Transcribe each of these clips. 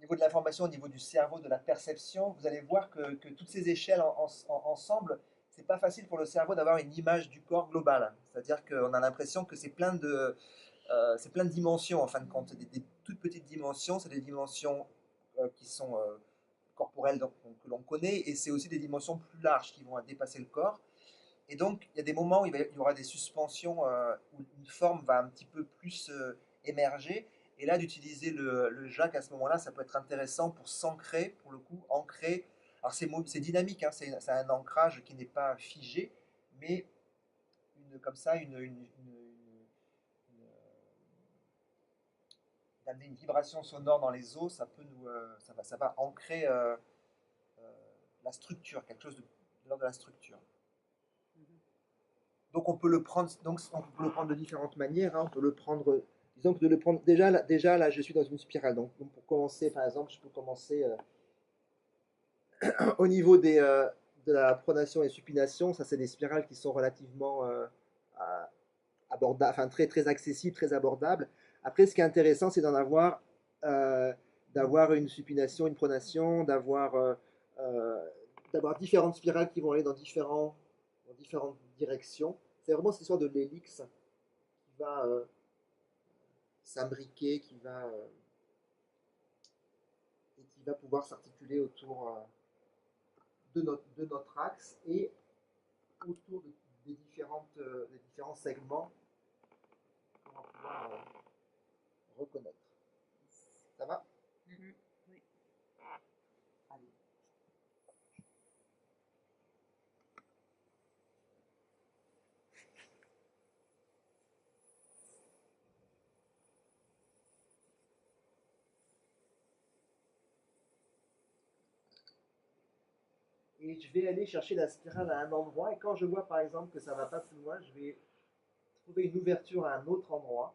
niveau de l'information, au niveau du cerveau, de la perception, vous allez voir que toutes ces échelles ensemble, c'est pas facile pour le cerveau d'avoir une image du corps global. C'est-à-dire qu'on a l'impression que c'est plein de dimensions en fin de compte, des toutes petites dimensions, c'est des dimensions qui sont corporelles donc, que l'on connaît, et c'est aussi des dimensions plus larges qui vont dépasser le corps. Et donc, il y a des moments où il y aura des suspensions où une forme va un petit peu plus émerger. Et là, d'utiliser le jack à ce moment-là, ça peut être intéressant pour s'ancrer, pour le coup, ancrer. Alors, c'est dynamique, hein, c'est un ancrage qui n'est pas figé, mais comme ça, d'amener une vibration sonore dans les os, ça peut ça va ancrer euh, la structure, quelque chose de l'ordre de la structure. Donc on peut le prendre de différentes manières, hein. On peut le prendre, disons que de le prendre déjà là, je suis dans une spirale. Donc, pour commencer, par exemple, je peux commencer au niveau de la pronation et supination. Ça, c'est des spirales qui sont relativement abordables, enfin très accessibles, très abordables. Après, ce qui est intéressant, c'est euh, d'avoir une supination, une pronation, euh, d'avoir différentes spirales qui vont aller dans différentes directions. C'est vraiment cette histoire de l'hélix qui va s'imbriquer, et qui va pouvoir s'articuler autour de notre axe et autour des différents segments qu'on va pouvoir reconnaître. Ça va? Mhm. Oui. Allez. Et je vais aller chercher la spirale à un endroit, et quand je vois par exemple que ça ne va pas plus loin, je vais trouver une ouverture à un autre endroit.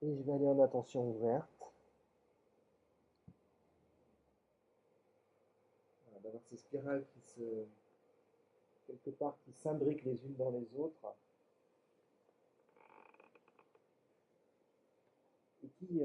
Et je vais aller en attention ouverte. Voilà, d'avoir ces spirales quelque part, qui s'imbriquent les unes dans les autres et qui